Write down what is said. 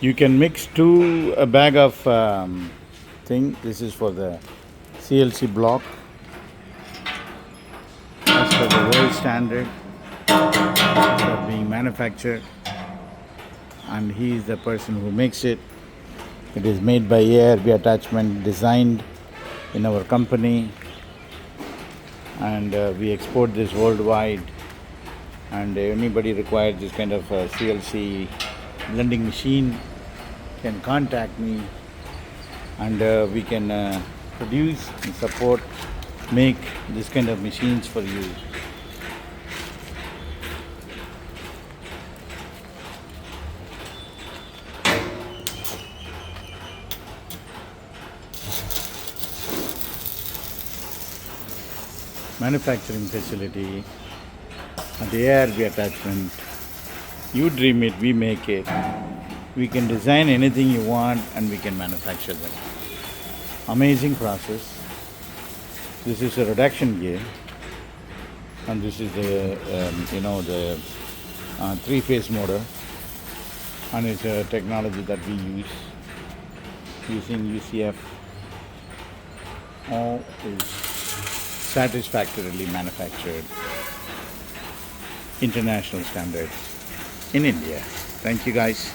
You can mix a bag of thing. This is for the CLC block as per the world standard for being manufactured, and he is the person who makes it. It is made by ARB Attachment, designed in our company, and we export this worldwide. And anybody requires this kind of CLC blending machine can contact me, and we can produce and support, make this kind of machines for you. Manufacturing facility at the ARB Attachment. You dream it, we make it. We can design anything you want and we can manufacture them. Amazing process. This is a reduction gear, and this is the the three-phase motor, and it's a technology that we use using UCF. All is satisfactorily manufactured, international standards in India. Thank you guys.